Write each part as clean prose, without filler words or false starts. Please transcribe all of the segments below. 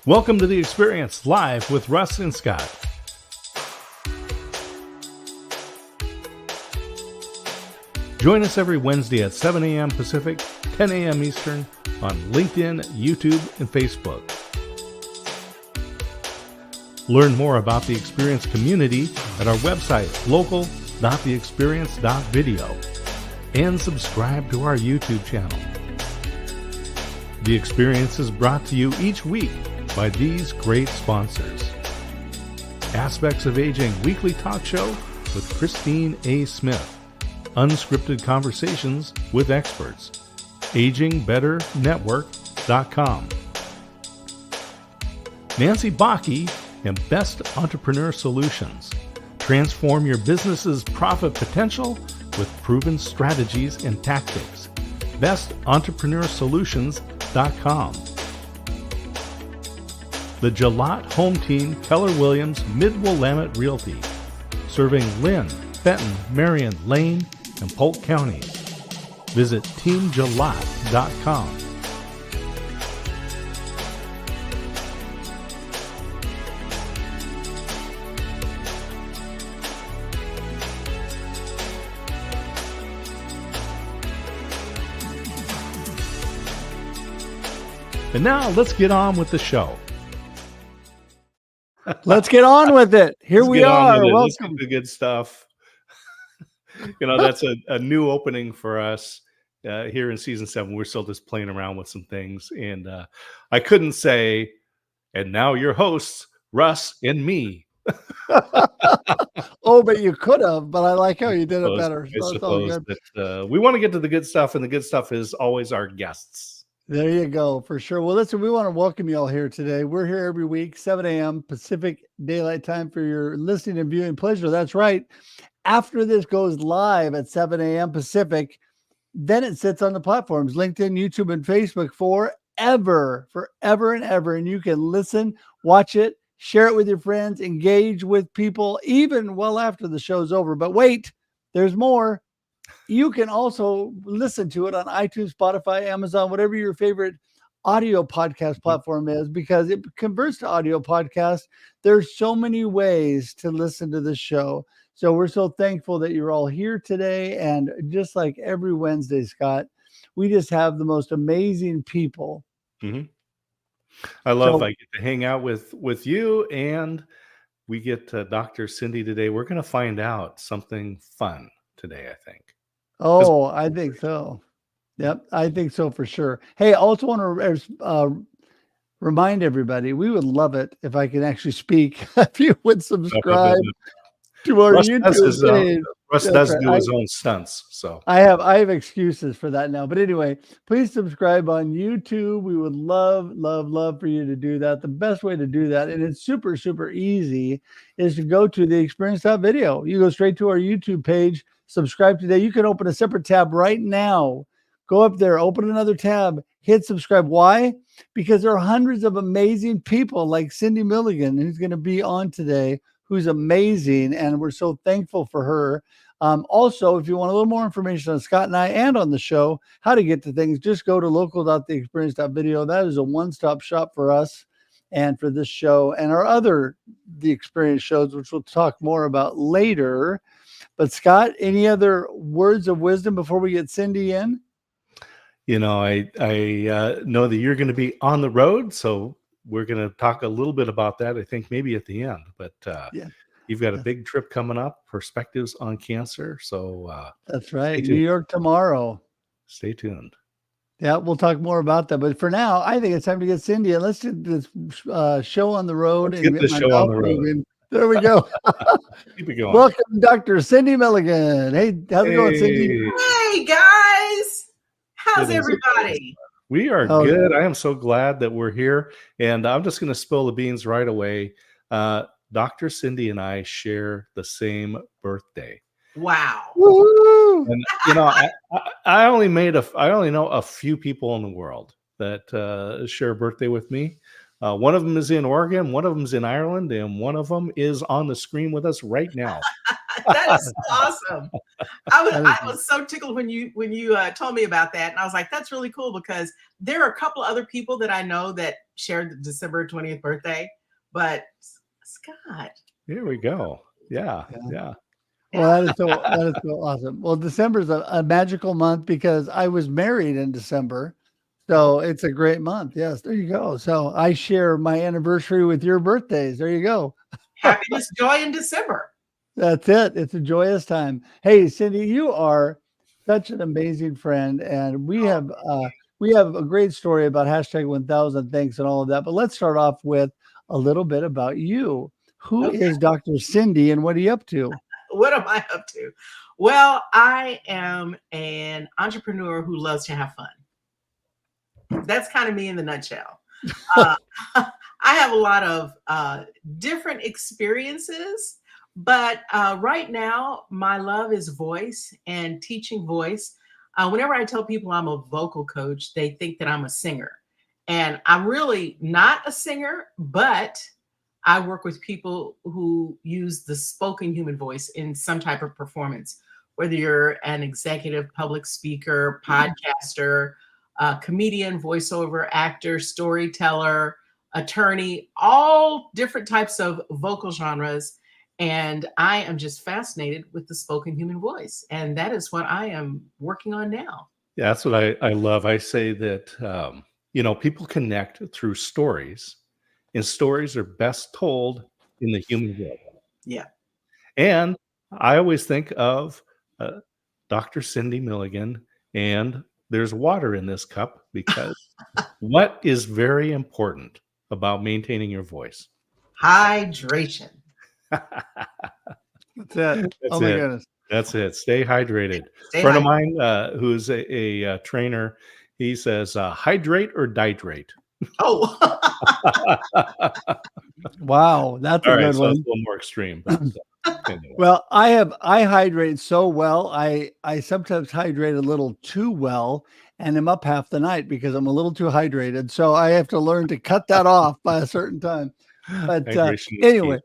Welcome to The Experience, live with Russ and Scott. Join us every Wednesday at 7 a.m. Pacific, 10 a.m. Eastern on LinkedIn, YouTube, and Facebook. Learn more about the Experience community at our website, local.theexperience.video, and subscribe to our YouTube channel. The Experience is brought to you each week by these great sponsors. Aspects of Aging weekly talk show with Christine A. Smith. Unscripted conversations with experts. AgingBetterNetwork.com. Nancy Bakke and Best Entrepreneur Solutions. Transform your business's profit potential with proven strategies and tactics. BestEntrepreneurSolutions.com. The Jalot Home Team Keller Williams Mid-Willamette Realty. Serving Lynn, Fenton, Marion, Lane, and Polk counties. Visit teamjalot.com. And now let's get on with the show. Let's get on with it. Here we are. Welcome. Let's get the good stuff. That's a new opening for us here in season 7. We're still just playing around with some things. And I couldn't say, and now your hosts, Russ and me. Oh, but you could have, but I like how you did it better. I suppose that we want to get to the good stuff, and the good stuff is always our guests. There you go, for sure. Well, listen, we want to welcome you all here today. We're here every week, 7 a.m. Pacific Daylight Time for your listening and viewing pleasure. That's right. After this goes live at 7 a.m. Pacific, then it sits on the platforms, LinkedIn, YouTube, and Facebook forever and ever. And you can listen, watch it, share it with your friends, engage with people, even well after the show's over. But wait, there's more. You can also listen to it on iTunes, Spotify, Amazon, whatever your favorite audio podcast platform is, because it converts to audio podcast. There's so many ways to listen to the show. So we're so thankful that you're all here today. And just like every Wednesday, Scott, we just have the most amazing people. Mm-hmm. I get to hang out with you, and we get Dr. Cindy today. We're going to find out something fun today, I think. Oh, I think so. Yep, I think so for sure. Hey, I also want to remind everybody, we would love it if I can actually speak. If you would subscribe to our YouTube page. Russ does do his own stunts, so I have excuses for that now. But anyway, please subscribe on YouTube. We would love for you to do that. The best way to do that, and it's super, super easy, is to go to the Experience.video. You go straight to our YouTube page. Subscribe today. You can open a separate tab right now. Go up there, open another tab, hit subscribe. Why? Because there are hundreds of amazing people like Cindy Milligan, who's going to be on today, who's amazing, and we're so thankful for her. Also, if you want a little more information on Scott and I and on the show, how to get to things, just go to local.theexperience.video. That is a one-stop shop for us and for this show and our other The Experience shows, which we'll talk more about later. But Scott, any other words of wisdom before we get Cindy in? I know that you're going to be on the road, so we're going to talk a little bit about that, I think maybe at the end. But you've got a big trip coming up, Perspectives on Cancer. So that's right. New York tomorrow. Stay tuned. Yeah, we'll talk more about that. But for now, I think it's time to get Cindy and let's do this show on the road. Let's get the show on the road. Moving. There we go. Keep it going. Welcome, Dr. Cindy Milligan. Hey, how's it going, Cindy? Hey, guys. How's everybody? We are good. I am so glad that we're here. And I'm just going to spill the beans right away. Dr. Cindy and I share the same birthday. Wow. Woo-hoo. And, I only know a few people in the world that share a birthday with me. One of them is in Oregon, one of them is in Ireland, and one of them is on the screen with us right now. That is so awesome. I was so tickled when you told me about that, and I was like, that's really cool because there are a couple other people that I know that shared the December 20th birthday, but Scott. Here we go. Yeah. Well, that is so awesome. Well, December is a magical month because I was married in December. So it's a great month. Yes, there you go. So I share my anniversary with your birthdays. There you go. Happiness, joy in December. That's it. It's a joyous time. Hey, Cindy, you are such an amazing friend, and we have a great story about hashtag 1000 thanks and all of that. But let's start off with a little bit about you. Who is Dr. Cindy, and what are you up to? What am I up to? Well, I am an entrepreneur who loves to have fun. That's kind of me in the nutshell. I have a lot of different experiences, but right now my love is voice and teaching voice. Whenever I tell people I'm a vocal coach, they think that I'm a singer. And I'm really not a singer, but I work with people who use the spoken human voice in some type of performance, whether you're an executive, public speaker, podcaster, comedian, voiceover actor, storyteller, attorney, all different types of vocal genres. And I am just fascinated with the spoken human voice. And that is what I am working on now. Yeah, that's what I love. I say that, people connect through stories, and stories are best told in the human voice. Yeah. And I always think of Dr. Cindy Milligan, and there's water in this cup because what is very important about maintaining your voice? Hydration. That's it. Oh my goodness. That's it. Stay hydrated. A friend of mine who's a trainer, he says, hydrate or dihydrate. Oh. Wow. That's a good one. It's a little more extreme. But, anyway. Well, I hydrate so well. I sometimes hydrate a little too well and I'm up half the night because I'm a little too hydrated. So I have to learn to cut that off by a certain time. But anyway,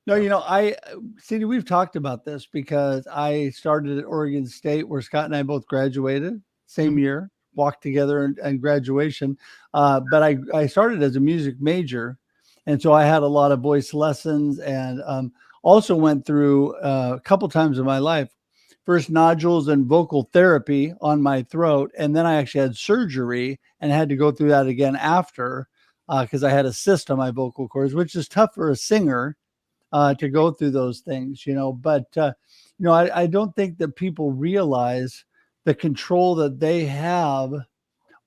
no, Cindy, we've talked about this because I started at Oregon State where Scott and I both graduated same year, walked together and graduation. But I started as a music major. And so I had a lot of voice lessons and also went through a couple times in my life, first nodules and vocal therapy on my throat. And then I actually had surgery and had to go through that again after because I had a cyst on my vocal cords, which is tough for a singer to go through those things, But, I don't think that people realize the control that they have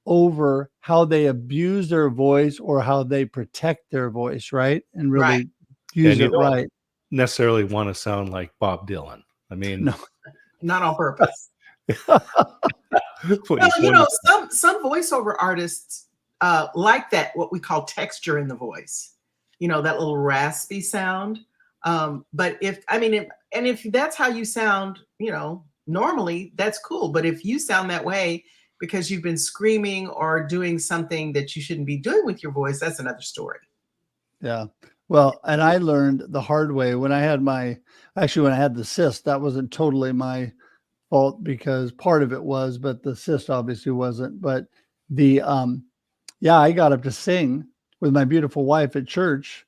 over how they abuse their voice or how they protect their voice, right? And really use it right. Necessarily want to sound like Bob Dylan. I mean, no, not on purpose. Well, some voiceover artists like that, what we call texture in the voice, that little raspy sound. But if that's how you sound, normally that's cool. But if you sound that way because you've been screaming or doing something that you shouldn't be doing with your voice, that's another story. Yeah. Well, and I learned the hard way when I had the cyst. That wasn't totally my fault because part of it was, but the cyst obviously wasn't. But I got up to sing with my beautiful wife at church,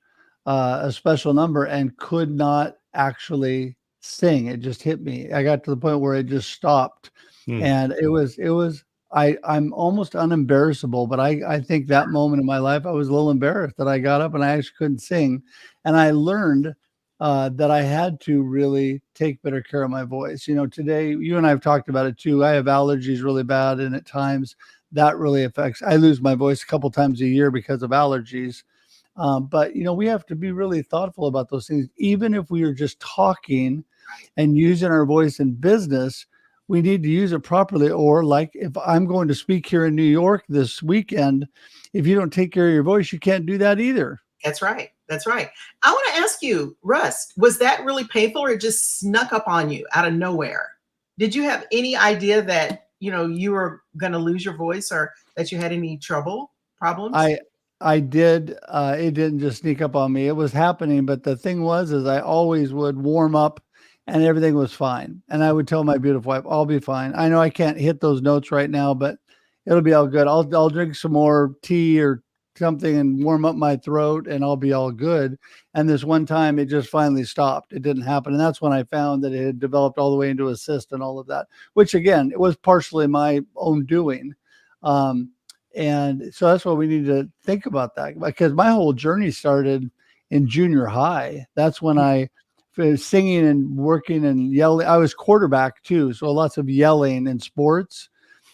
a special number, and could not actually sing. It just hit me. I got to the point where it just stopped. And it was I'm almost unembarrassable, but I think that moment in my life, I was a little embarrassed that I got up and I actually couldn't sing. And I learned that I had to really take better care of my voice. Today, you and I have talked about it too. I have allergies really bad. And at times that really affects, I lose my voice a couple times a year because of allergies. But, we have to be really thoughtful about those things. Even if we are just talking and using our voice in business, we need to use it properly. Or like if I'm going to speak here in New York this weekend, if you don't take care of your voice, you can't do that either. That's right. That's right. I want to ask you, Russ, was that really painful or it just snuck up on you out of nowhere? Did you have any idea that, you were going to lose your voice or that you had any problems? I did. It didn't just sneak up on me. It was happening. But the thing was I always would warm up and everything was fine. And I would tell my beautiful wife, I'll be fine. I know I can't hit those notes right now, but it'll be all good. I'll drink some more tea or something and warm up my throat, and I'll be all good. And this one time it just finally stopped. It didn't happen. And that's when I found that it had developed all the way into a cyst and all of that, which again, it was partially my own doing. And so that's why we need to think about that, because my whole journey started in junior high. That's when I was singing and working and yelling. I was quarterback too. So lots of yelling in sports.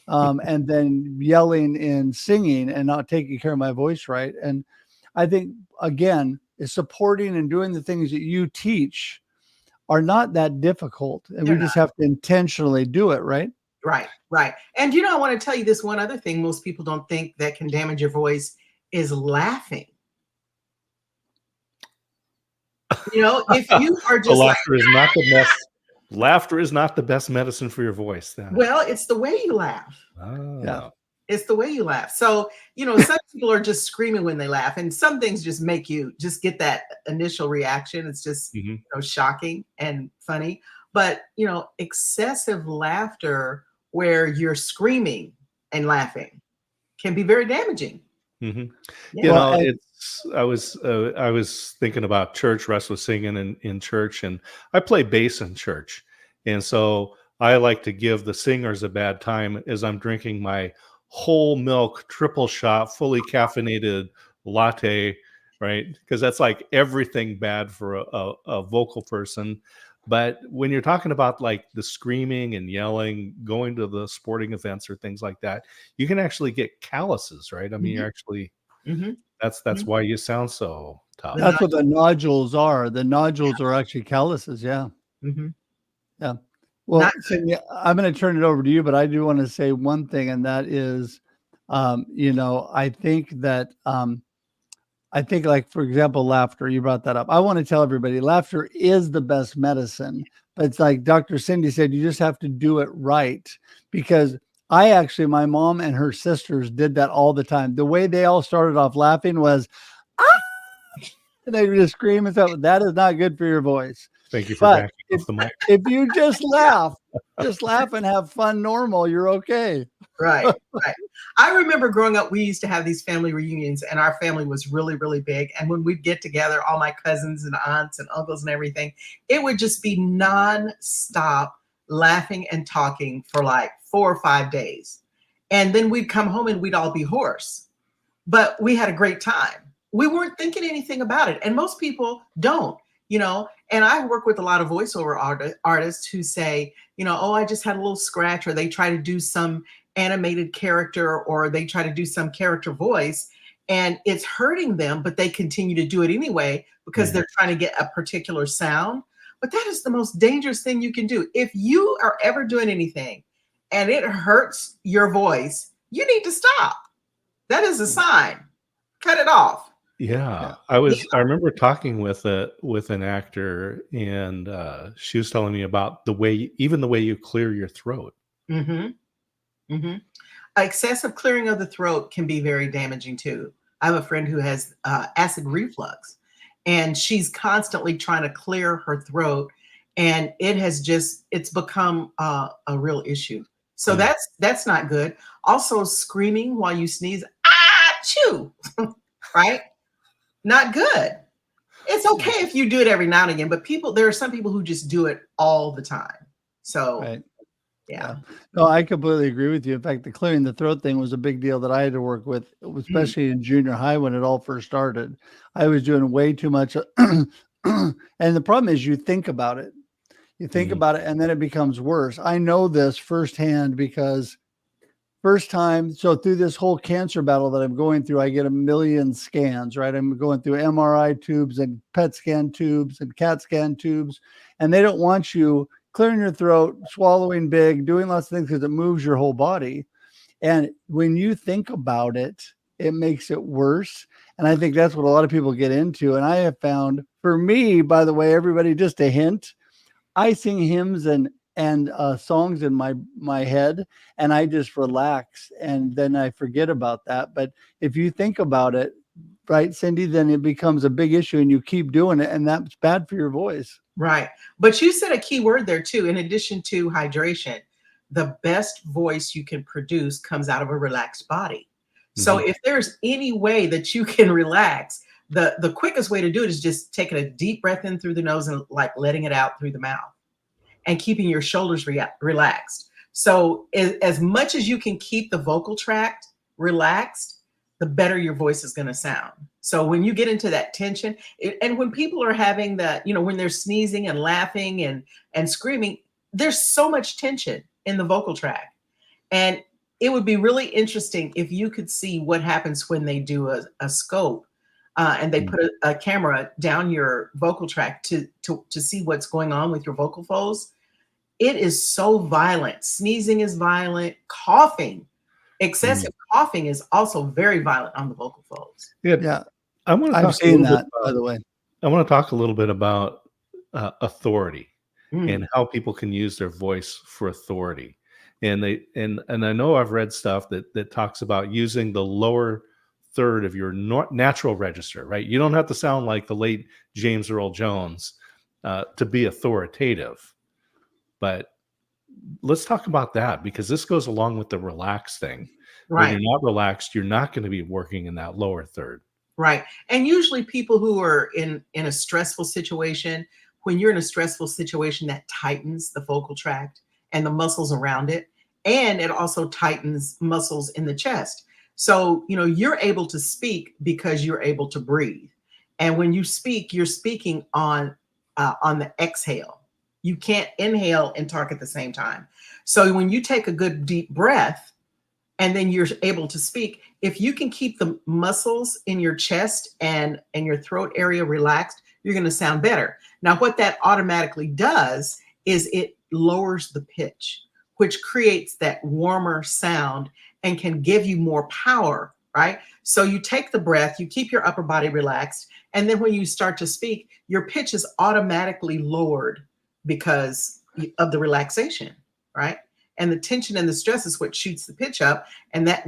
And then yelling and singing and not taking care of my voice right. And I think, again, is supporting and doing the things that you teach are not that difficult. And we just have to intentionally do it, right? Right, right. And, I want to tell you this one other thing most people don't think that can damage your voice is laughing. If you are just laughter is not the best. Laughter is not the best medicine for your voice. Then. Well, it's the way you laugh. Oh. Yeah. It's the way you laugh. So, some people are just screaming when they laugh, and some things just make you just get that initial reaction. It's just, shocking and funny. But, excessive laughter where you're screaming and laughing can be very damaging. Mm-hmm. Yeah. I was thinking about church. Russ was singing in church, and I play bass in church. And so I like to give the singers a bad time as I'm drinking my whole milk, triple shot, fully caffeinated latte, right? Because that's like everything bad for a vocal person. But when you're talking about like the screaming and yelling, going to the sporting events or things like that, you can actually get calluses, right? I mean, you're actually, that's why you sound so tough. That's what the nodules are. The nodules are actually calluses. Yeah. Yeah. Well, Cindy, I'm going to turn it over to you, but I do want to say one thing, and that is, I think that, like, for example, laughter, you brought that up. I want to tell everybody laughter is the best medicine, but it's like Dr. Cindy said, you just have to do it right, because my mom and her sisters did that all the time. The way they all started off laughing was, and they would just scream and stuff. That is not good for your voice. Thank you for backing off the mic. If you just laugh and have fun normal, you're okay. Right. I remember growing up, we used to have these family reunions, and our family was really, really big. And when we'd get together, all my cousins and aunts and uncles and everything, it would just be nonstop laughing and talking for like 4 or 5 days. And then we'd come home and we'd all be hoarse. But we had a great time. We weren't thinking anything about it. And most people don't, and I work with a lot of voiceover artists who say, I just had a little scratch, or they try to do some animated character, or they try to do some character voice, and it's hurting them, but they continue to do it anyway because they're trying to get a particular sound. But that is the most dangerous thing you can do. If you are ever doing anything and it hurts your voice, you need to stop. That is a sign. Cut it off. Yeah. I remember talking with an actor, and she was telling me about even the way you clear your throat. Excessive clearing of the throat can be very damaging too. I have a friend who has acid reflux, and she's constantly trying to clear her throat, and it's become a real issue. So that's not good. Also, screaming while you sneeze, achoo, right? Not good. It's okay if you do it every now and again, but there are some people who just do it all the time. So, yeah. No, I completely agree with you. In fact, the clearing the throat thing was a big deal that I had to work with, especially in junior high when it all first started. I was doing way too much. And the problem is you think about it. You think about it, and then it becomes worse. I know this firsthand because first time, so through this whole cancer battle that I'm going through, I get a million scans, right? I'm going through MRI tubes and PET scan tubes and CAT scan tubes, and they don't want you clearing your throat, swallowing big, doing lots of things because it moves your whole body. And when you think about it, it makes it worse. And I think that's what a lot of people get into. And I have found, for me, by the way, everybody, just a hint, I sing hymns and songs in my head, and I just relax, and then I forget about that. But if you think about it, right, Cindy, then it becomes a big issue and you keep doing it, and that's bad for your voice. Right. But you said a key word there too. In addition to hydration, the best voice you can produce comes out of a relaxed body. So if there's any way that you can relax, the quickest way to do it is just taking a deep breath in through the nose and like letting it out through the mouth and keeping your shoulders relaxed. So as much as you can keep the vocal tract relaxed, the better your voice is going to sound. So when you get into that tension, and when people are having that, when they're sneezing and laughing and screaming, there's so much tension in the vocal tract. And it would be really interesting if you could see what happens when they do a scope and they put a camera down your vocal tract to see what's going on with your vocal folds. It is so violent. Sneezing is violent. Coughing, excessive coughing is also very violent on the vocal folds. Yeah. I've seen that, by the way. I want to talk a little bit about authority and how people can use their voice for authority. And I know I've read stuff that talks about using the lower third of your natural register, right? You don't have to sound like the late James Earl Jones to be authoritative. But let's talk about that, because this goes along with the relaxed thing. Right. When you're not relaxed, you're not going to be working in that lower third. Right. And usually people who are in a stressful situation, when you're in a stressful situation, that tightens the vocal tract and the muscles around it. And it also tightens muscles in the chest. So, you're able to speak because you're able to breathe. And when you speak, you're speaking on the exhale. You can't inhale and talk at the same time. So when you take a good deep breath and then you're able to speak, if you can keep the muscles in your chest and your throat area relaxed, you're going to sound better. Now, what that automatically does is it lowers the pitch, which creates that warmer sound and can give you more power, right? So you take the breath, you keep your upper body relaxed, and then when you start to speak, your pitch is automatically lowered because of the relaxation, right? And the tension and the stress is what shoots the pitch up, and that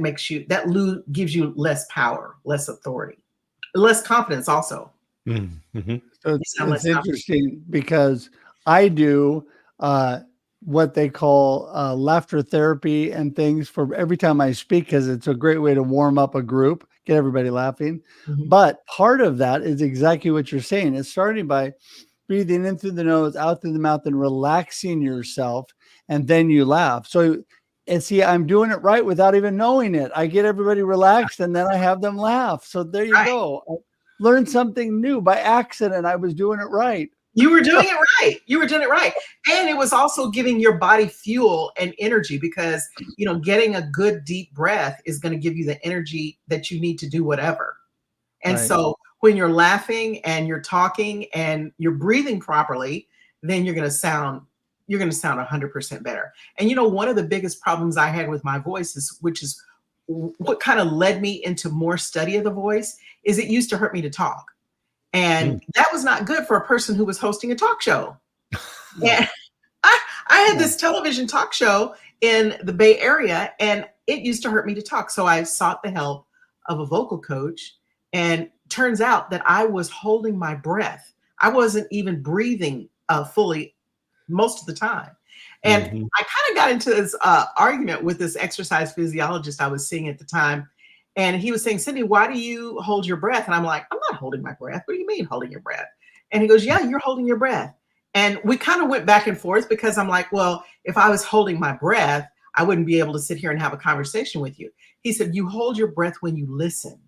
gives you less power, less authority, less confidence also. Mm-hmm. So it's interesting because I do what they call laughter therapy and things for every time I speak, because it's a great way to warm up a group, get everybody laughing. But part of that is exactly what you're saying. It's starting by breathing in through the nose, out through the mouth, and relaxing yourself, and then you laugh. So, and see, I'm doing it right without even knowing it. I get everybody relaxed, and then I have them laugh. So there you go. I learned something new by accident. I was doing it right. You were doing it right. You were doing it right. And it was also giving your body fuel and energy, because, getting a good deep breath is going to give you the energy that you need to do whatever. And so when you're laughing and you're talking and you're breathing properly, then you're going to sound 100% better. And one of the biggest problems I had with my voice which is what kind of led me into more study of the voice, is it used to hurt me to talk. And that was not good for a person who was hosting a talk show. And I had this television talk show in the Bay Area, and it used to hurt me to talk. So I sought the help of a vocal coach, and turns out that I was holding my breath. I wasn't even breathing fully most of the time. And I kind of got into this argument with this exercise physiologist I was seeing at the time. And he was saying, Cindy, why do you hold your breath? And I'm like, I'm not holding my breath. What do you mean holding your breath? And he goes, yeah, you're holding your breath. And we kind of went back and forth, because I'm like, well, if I was holding my breath, I wouldn't be able to sit here and have a conversation with you. He said, you hold your breath when you listen.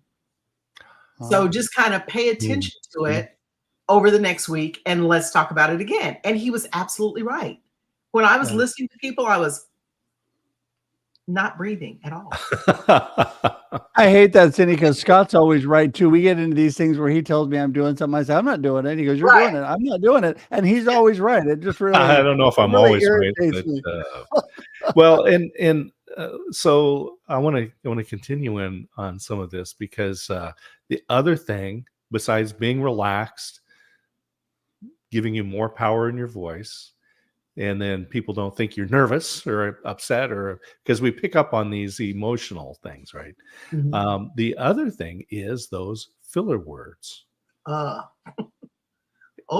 So just kind of pay attention to it over the next week, and let's talk about it again. And he was absolutely right. When I was listening to people, I was not breathing at all. I hate that, Cindy, because Scott's always right too. We get into these things where he tells me I'm doing something. I say, I'm not doing it. He goes, you're doing it. I'm not doing it. And he's always right. It just really, I don't know if I'm always right. But, well, and so I want to continue on some of this, because the other thing, besides being relaxed, giving you more power in your voice, and then people don't think you're nervous or upset, or because we pick up on these emotional things, right? The other thing is those filler words. Oh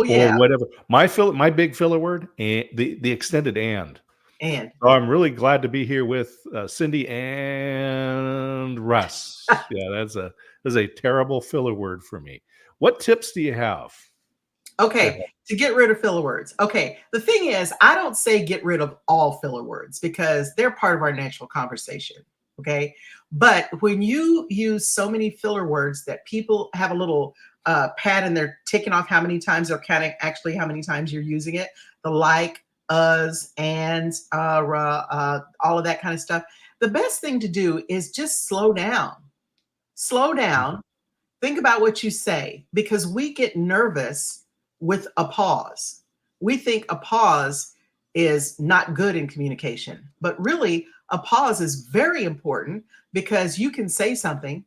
yeah. Or whatever. My big filler word, and the extended and. And So I'm really glad to be here with Cindy and Russ. Yeah, that's a terrible filler word for me. What tips do you have? okay, to get rid of filler words. Okay, the thing is, I don't say get rid of all filler words because they're part of our natural conversation. Okay, but when you use so many filler words that people have a little pad and they're ticking off how many times or counting actually how many times you're using it, the like, us, and all of that kind of stuff. The best thing to do is just slow down. Slow down. Think about what you say because we get nervous with a pause. We think a pause is not good in communication, but really a pause is very important because you can say something,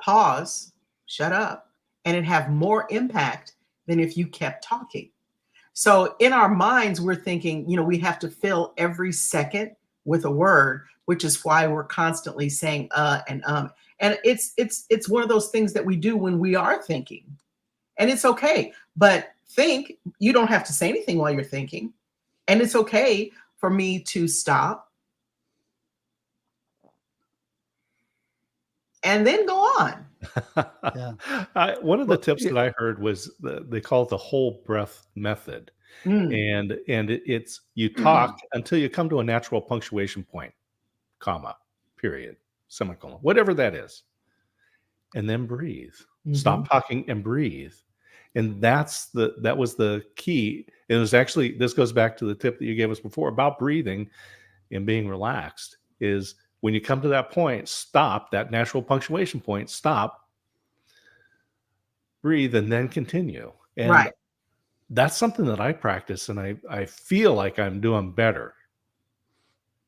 pause, shut up, and it have more impact than if you kept talking. So in our minds, we're thinking, we have to fill every second with a word, which is why we're constantly saying and. And it's one of those things that we do when we are thinking. And it's okay. But you don't have to say anything while you're thinking. And it's okay for me to stop and then go on. Yeah. One of the tips that I heard was they call it the whole breath method. And it's you talk until you come to a natural punctuation point, comma, period, semicolon, whatever that is, and then breathe. Stop talking and breathe. And that was the key. It was actually, this goes back to the tip that you gave us before about breathing and being relaxed, is when you come to that point, stop, that natural punctuation point, stop, breathe, and then continue. And right. That's something that I practice, and I feel like I'm doing better.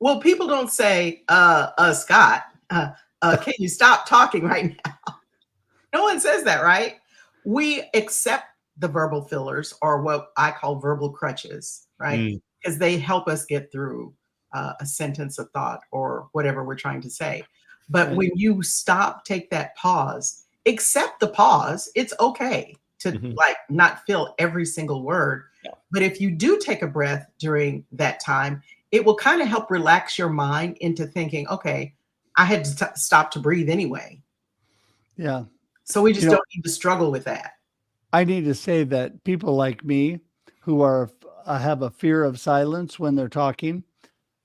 Well, people don't say, Scott, can you stop talking right now? No one says that, right? We accept the verbal fillers, or what I call verbal crutches, right? Because they help us get through a sentence, a thought, or whatever we're trying to say. But when you stop, take that pause, accept the pause. It's okay to not fill every single word. Yeah. But if you do take a breath during that time, it will kind of help relax your mind into thinking, okay, I had to stop to breathe anyway. Yeah. So we just don't need to struggle with that. I need to say that people like me who have a fear of silence when they're talking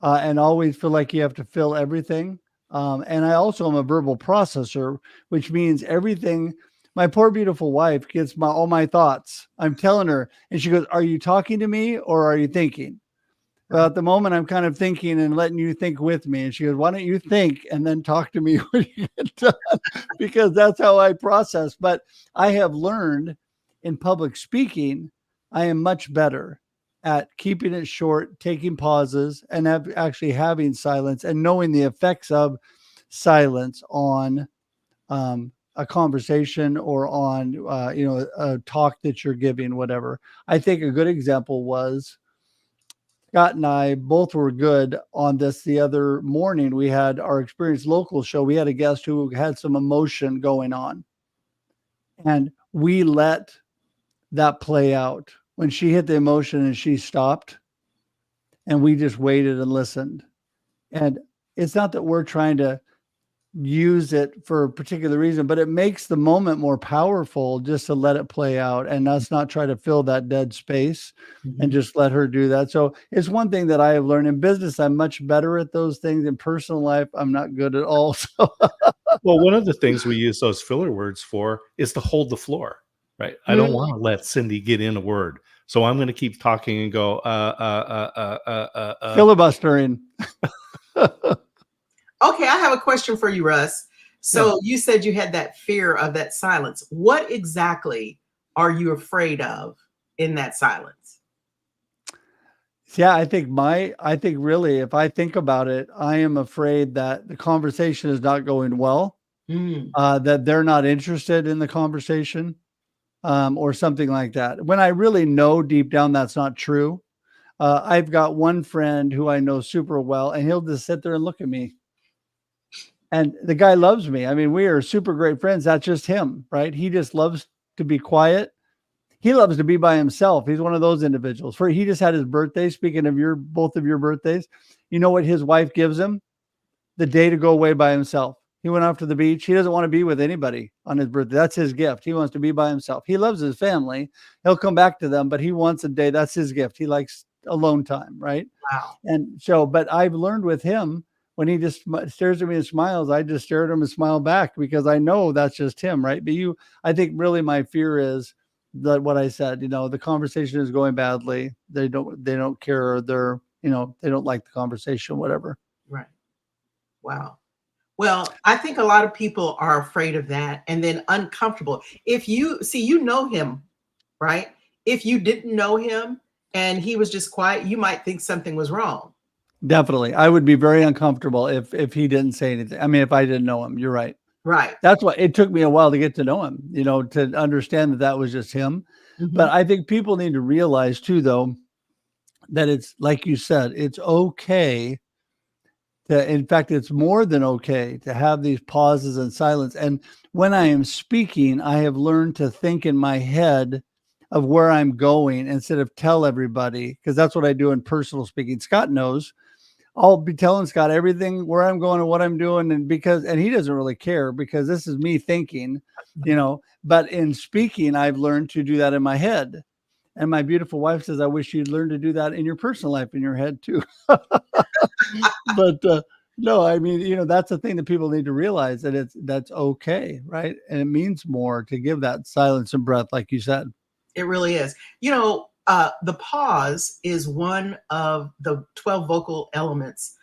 and always feel like you have to fill everything. And I also am a verbal processor, which means everything. My poor beautiful wife gets all my thoughts. I'm telling her, and she goes, "Are you talking to me or are you thinking?" Well, at the moment, I'm kind of thinking and letting you think with me. And she goes, "Why don't you think and then talk to me when you get done?" Because that's how I process. But I have learned in public speaking, I am much better at keeping it short, taking pauses, and actually having silence and knowing the effects of silence on a conversation or on, a talk that you're giving, whatever. I think a good example was Scott and I both were good on this the other morning. We had our Experience Local show. We had a guest who had some emotion going on, and we let that play out. When she hit the emotion and she stopped, and we just waited and listened. And it's not that we're trying to use it for a particular reason, but it makes the moment more powerful just to let it play out and us not try to fill that dead space and just let her do that. So it's one thing that I have learned in business. I'm much better at those things. In personal life, I'm not good at all. So well, one of the things we use those filler words for is to hold the floor, right? I don't want to let Cindy get in a word. So I'm going to keep talking and go, filibustering. Okay, I have a question for you, Russ. So you said you had that fear of that silence. What exactly are you afraid of in that silence? Yeah, I think really, if I think about it, I am afraid that the conversation is not going well, that they're not interested in the conversation, or something like that. When I really know deep down that's not true. I've got one friend who I know super well, and he'll just sit there and look at me. And the guy loves me. I mean, we are super great friends. That's just him, right? He just loves to be quiet. He loves to be by himself. He's one of those individuals. He just had his birthday. Speaking of both of your birthdays, you know what his wife gives him? The day to go away by himself. He went off to the beach. He doesn't want to be with anybody on his birthday. That's his gift. He wants to be by himself. He loves his family. He'll come back to them, but he wants a day. That's his gift. He likes alone time, right? Wow. And so, but I've learned with him, when he just stares at me and smiles, I just stare at him and smile back, because I know that's just him, right? But I think really my fear is that what I said, the conversation is going badly. They don't care. Or they don't like the conversation, whatever. Right. Wow. Well, I think a lot of people are afraid of that and then uncomfortable. If you know him, right? If you didn't know him and he was just quiet, you might think something was wrong. Definitely. I would be very uncomfortable if he didn't say anything. I mean, if I didn't know him, you're right. Right. That's why it took me a while to get to know him, to understand that was just him. Mm-hmm. But I think people need to realize too, though, that it's like you said, it's okay in fact, it's more than okay to have these pauses and silence. And when I am speaking, I have learned to think in my head of where I'm going instead of tell everybody, because that's what I do in personal speaking. Scott knows. I'll be telling Scott everything, where I'm going and what I'm doing. And he doesn't really care, because this is me thinking, but in speaking, I've learned to do that in my head. And my beautiful wife says, I wish you'd learn to do that in your personal life, in your head too. But no, I mean, that's the thing that people need to realize, that that's okay, right? And it means more to give that silence and breath, like you said. It really is. The pause is one of the 12 vocal elements.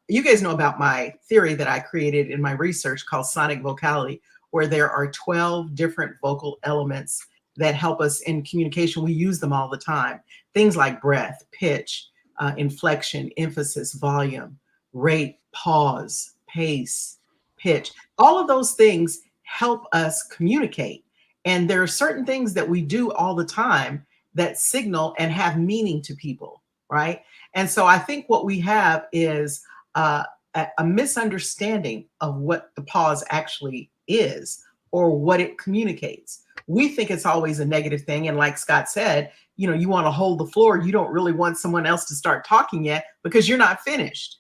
You guys know about my theory that I created in my research called sonic vocality, where there are 12 different vocal elements that help us in communication. We use them all the time. Things like breath, pitch, inflection, emphasis, volume, rate, pause, pace, pitch. All of those things help us communicate. And there are certain things that we do all the time that signal and have meaning to people, right? And so I think what we have is a misunderstanding of what the pause actually is, or what it communicates. We think it's always a negative thing. And like Scott said, you want to hold the floor. You don't really want someone else to start talking yet, because you're not finished.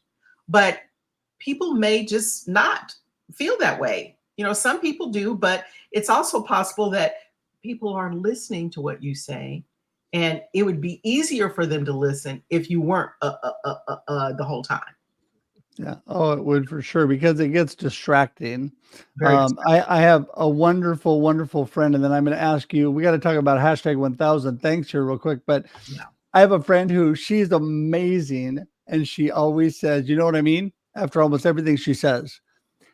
But people may just not feel that way. Some people do, but it's also possible that people are listening to what you say, and it would be easier for them to listen if you weren't the whole time. Yeah. Oh, it would for sure, because it gets distracting. I have a wonderful, wonderful friend, and then I'm going to ask you, we got to talk about hashtag 1000 thanks here real quick, but yeah. I have a friend who, she's amazing. And she always says, you know what I mean? After almost everything she says,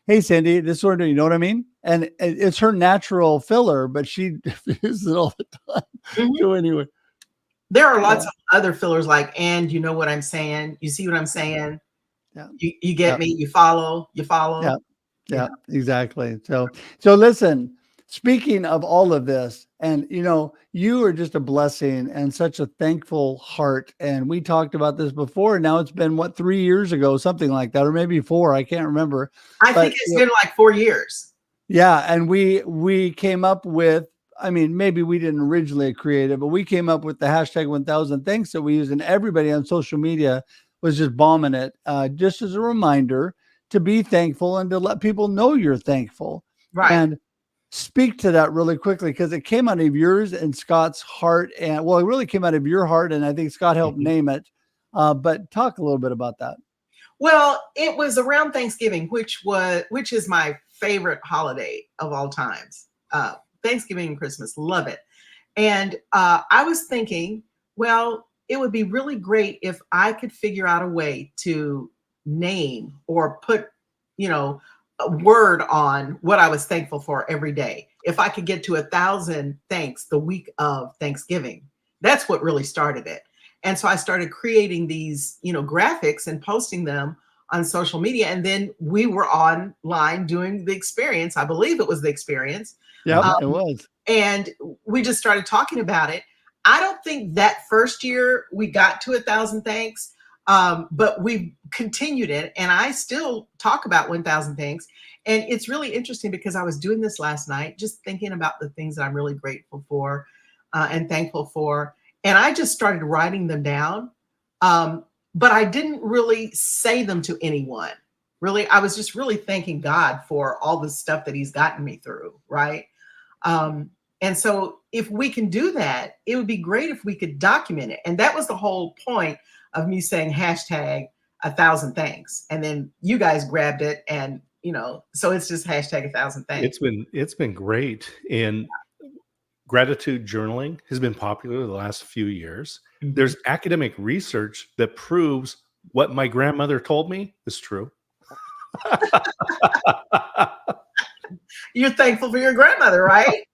hey, Cindy, this is what I'm doing. You know what I mean? And it's her natural filler, but she uses it all the time. Mm-hmm. So anyway. There are lots of other fillers like, and you know what I'm saying? You see what I'm saying? Yeah. You get me? You follow? Yeah, exactly. So listen, speaking of all of this, and you are just a blessing and such a thankful heart. And we talked about this before. Now it's been 3 years ago, something like that, or maybe 4. I can't remember. I think it's been like 4 years. Yeah. And we came up with, maybe we didn't originally create it, but we came up with the hashtag 1000 thanks that we use, and everybody on social media was just bombing it, just as a reminder to be thankful and to let people know you're thankful. Right. And speak to that really quickly, because it came out of yours and Scott's heart. And it really came out of your heart, and I think Scott helped name it. But talk a little bit about that. Well, it was around Thanksgiving, which is my favorite holiday of all times. Thanksgiving and Christmas, love it. And I was thinking, well, it would be really great if I could figure out a way to name or put, a word on what I was thankful for every day. If I could get to 1,000 thanks the week of Thanksgiving, that's what really started it. And so I started creating these, graphics and posting them on social media. And then we were online doing the experience. I believe it was the experience. Yeah, it was. And we just started talking about it. I don't think that first year we got to 1,000 thanks. But we've continued it, and I still talk about 1,000 things. And it's really interesting because I was doing this last night, just thinking about the things that I'm really grateful for and thankful for. And I just started writing them down. But I didn't really say them to anyone. Really, I was just really thanking God for all the stuff that he's gotten me through, right? And so if we can do that, it would be great if we could document it. And that was the whole point of me saying hashtag 1,000 thanks. And then you guys grabbed it, and so it's just hashtag 1,000 thanks. It's been great. And gratitude journaling has been popular the last few years. Mhm. There's academic research that proves what my grandmother told me is true. You're thankful for your grandmother, right?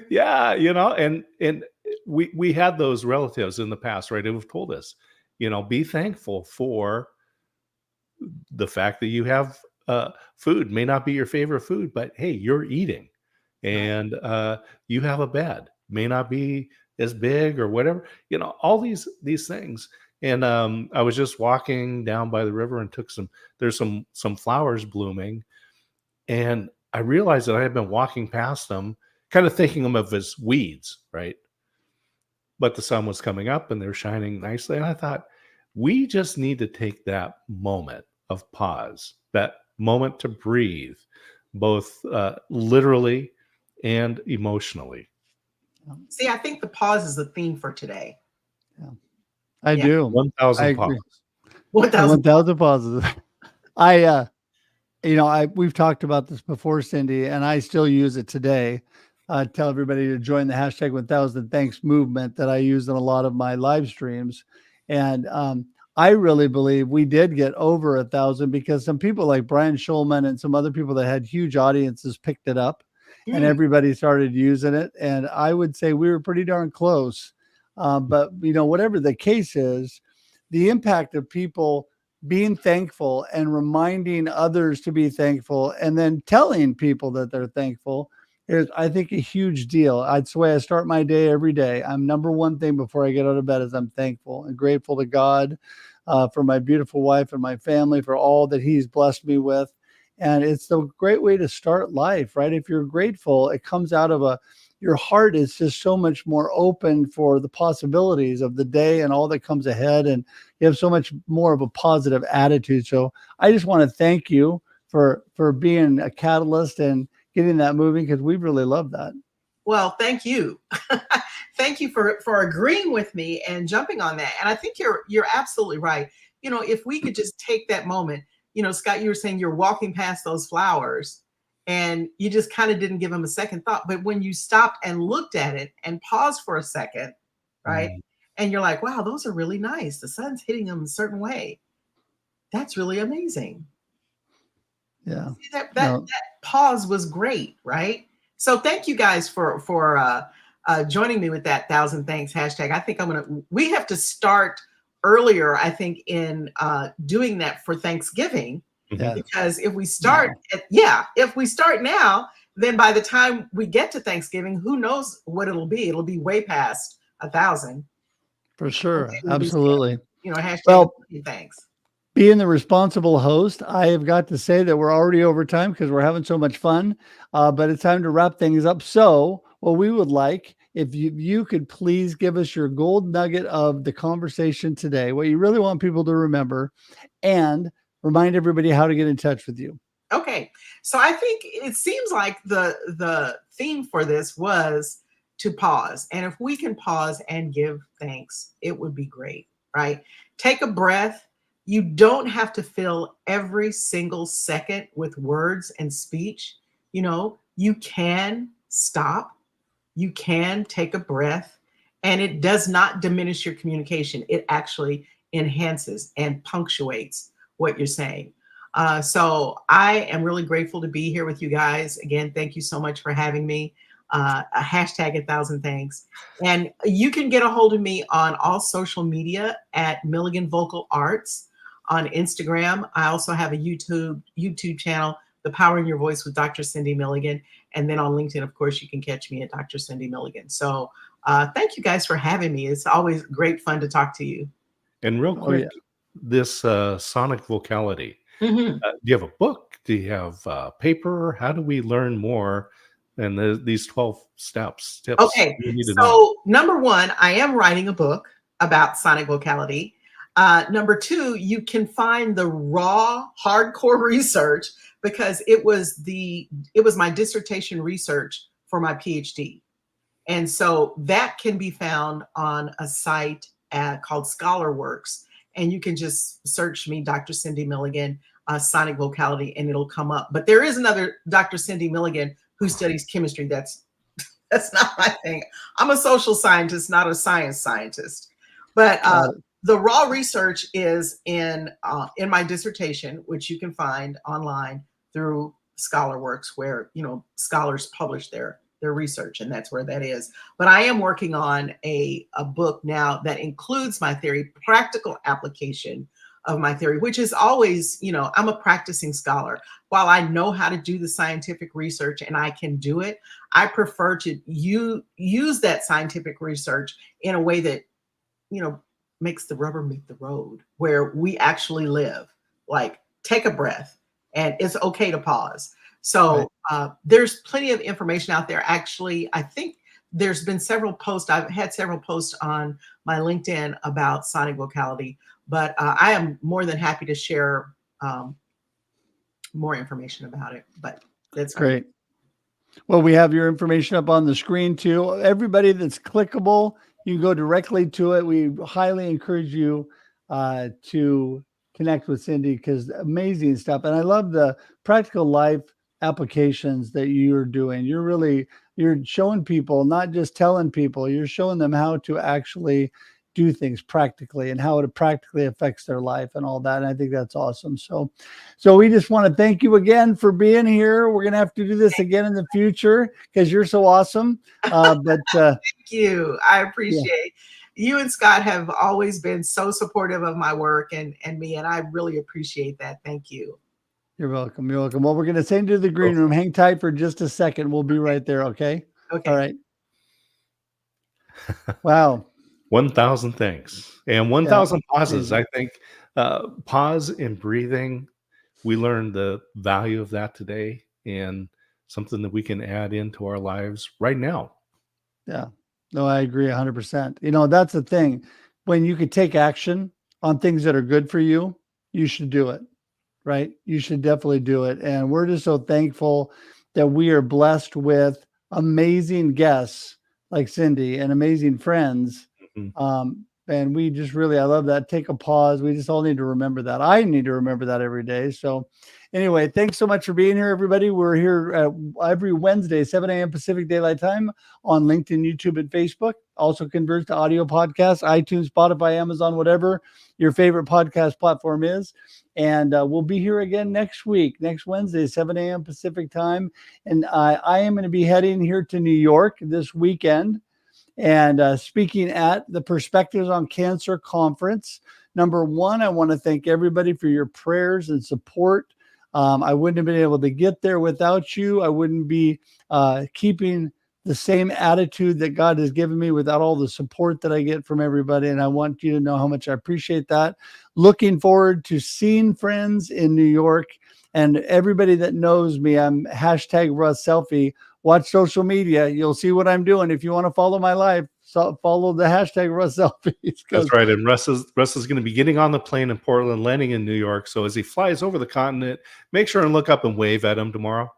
Yeah, and we had those relatives in the past, right, who have told us, be thankful for the fact that you have food. May not be your favorite food, but hey, you're eating, and you have a bed. May not be as big or whatever, all these things. And I was just walking down by the river and there's some flowers blooming, and I realized that I had been walking past them, kind of thinking of them as weeds, right? But the sun was coming up and they were shining nicely. And I thought, we just need to take that moment of pause, that moment to breathe, both literally and emotionally. See, I think the pause is the theme for today. Yeah. I do. 1,000 pause. 1,000 pauses. We've talked about this before, Cindy, and I still use it today. Tell everybody to join the hashtag 1,000 thanks movement that I use in a lot of my live streams. And I really believe we did get over 1,000 because some people like Brian Schulman and some other people that had huge audiences picked it up and everybody started using it. And I would say we were pretty darn close. But, whatever the case is, the impact of people being thankful and reminding others to be thankful and then telling people that they're thankful is, I think, a huge deal. That's the way I start my day every day. I'm number one thing before I get out of bed is I'm thankful and grateful to God for my beautiful wife and my family, for all that he's blessed me with. And it's a great way to start life, right? If you're grateful, it comes out of your heart is just so much more open for the possibilities of the day and all that comes ahead. And you have so much more of a positive attitude. So I just want to thank you for being a catalyst and getting that moving, because we really love that. Well, thank you. Thank you for agreeing with me and jumping on that. And I think you're absolutely right. If we could just take that moment, Scott, you were saying you're walking past those flowers and you just kind of didn't give them a second thought. But when you stopped and looked at it and paused for a second, right? And you're like, wow, those are really nice. The sun's hitting them a certain way. That's really amazing. Yeah. See, that pause was great, right? So thank you guys for joining me with that 1,000 thanks hashtag. I think we have to start earlier, I think, in doing that for Thanksgiving. Yeah. Because if we start now, then by the time we get to Thanksgiving, who knows what it'll be? It'll be way past 1,000. For sure. Absolutely. Hashtag thanks. Being the responsible host, I have got to say that we're already over time because we're having so much fun, but it's time to wrap things up. So what we would like, if you could please give us your gold nugget of the conversation today, what you really want people to remember, and remind everybody how to get in touch with you. Okay. So I think it seems like the theme for this was to pause. And if we can pause and give thanks, it would be great, right? Take a breath. You don't have to fill every single second with words and speech. You can stop. You can take a breath, and it does not diminish your communication. It actually enhances and punctuates what you're saying. So I am really grateful to be here with you guys. Again, thank you so much for having me. A hashtag 1,000 thanks. And you can get a hold of me on all social media at Milligan Vocal Arts on Instagram. I also have a YouTube channel, The Power in Your Voice with Dr. Cindy Milligan. And then on LinkedIn, of course, you can catch me at Dr. Cindy Milligan. So thank you guys for having me. It's always great fun to talk to you. And real quick, this sonic vocality? Mhm. Do you have a book? Do you have paper? How do we learn more? And these 12 tips Okay, we need to know. so number one, I am writing a book about sonic vocality. Number two, you can find the raw, hardcore research because it was my dissertation research for my PhD. And so that can be found on a site called ScholarWorks. And you can just search me, Dr. Cindy Milligan, sonic vocality, and it'll come up. But there is another Dr. Cindy Milligan who studies chemistry. That's not my thing. I'm a social scientist, not a science scientist. But the raw research is in my dissertation, which you can find online through ScholarWorks, where scholars publish their research, and that's where that is. But I am working on a book now that includes my theory, practical application of my theory, which is always, I'm a practicing scholar. While I know how to do the scientific research and I can do it, I prefer to use that scientific research in a way that, makes the rubber meet the road, where we actually live. Like, take a breath, and it's okay to pause. So there's plenty of information out there. Actually, I think there's been several posts. I've had several posts on my LinkedIn about sonic vocality, but I am more than happy to share more information about it. But that's great. Well, we have your information up on the screen too. Everybody that's clickable, you can go directly to it. We highly encourage you to connect with Cindy, because amazing stuff. And I love the practical life applications that you're doing. You're showing people, not just telling people, you're showing them how to actually do things practically and how it practically affects their life and all that. And I think that's awesome. So we just want to thank you again for being here. We're going to have to do this again in the future because you're so awesome. Thank you. I appreciate you, and Scott have always been so supportive of my work and me. And I really appreciate that. Thank you. You're welcome. You're welcome. Well, we're going to send you to the green room. Hang tight for just a second. We'll be right there. Okay. Okay. All right. Wow. 1,000 things and 1,000 pauses. I think pause and breathing, we learned the value of that today, and something that we can add into our lives right now. Yeah, no, I agree 100%. That's the thing. When you could take action on things that are good for you, you should do it, right? You should definitely do it. And we're just so thankful that we are blessed with amazing guests like Cindy and amazing friends. And we just really, I love that. Take a pause. We just all need to remember that. I need to remember that every day. So anyway, thanks so much for being here, everybody. We're here every Wednesday, 7 a.m. Pacific Daylight Time on LinkedIn, YouTube, and Facebook. Also converts to audio podcasts, iTunes, Spotify, Amazon, whatever your favorite podcast platform is. And we'll be here again next week, next Wednesday, 7 a.m. Pacific Time. And I am going to be heading here to New York this weekend and speaking at the Perspectives on Cancer Conference. Number one, I want to thank everybody for your prayers and support. I wouldn't have been able to get there without you. I wouldn't be keeping the same attitude that God has given me without all the support that I get from everybody. And I want you to know how much I appreciate that. Looking forward to seeing friends in New York, and everybody that knows me, I'm #RussSelfie. Watch social media. You'll see what I'm doing. If you want to follow my life, follow the #RussSelfies. That's right. And Russ is going to be getting on the plane in Portland, landing in New York. So as he flies over the continent, make sure and look up and wave at him tomorrow.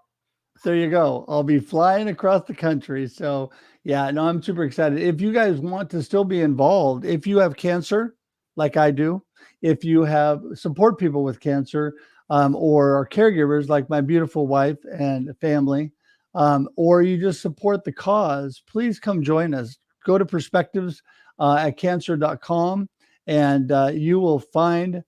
There you go. I'll be flying across the country. So yeah, no, I'm super excited. If you guys want to still be involved, if you have cancer, like I do, if you have support people with cancer, or are caregivers like my beautiful wife and family, or you just support the cause, please come join us. Go to perspectives at cancer.com, and you will find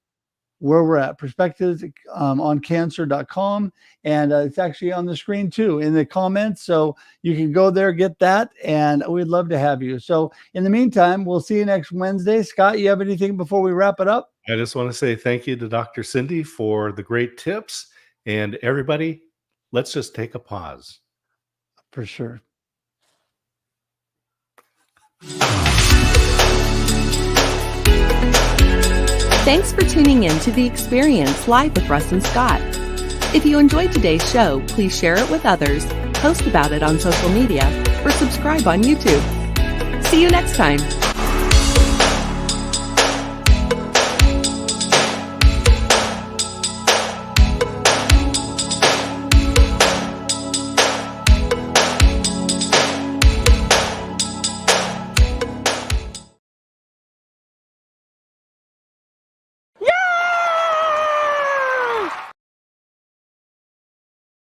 where we're at. Perspectives on cancer.com. And it's actually on the screen too in the comments. So you can go there, get that, and we'd love to have you. So in the meantime, we'll see you next Wednesday. Scott, you have anything before we wrap it up? I just want to say thank you to Dr. Cindy for the great tips. And everybody, let's just take a pause. For sure. Thanks for tuning in to The Experience Live with Russ and Scott. If you enjoyed today's show, please share it with others, post about it on social media, or subscribe on YouTube. See you next time.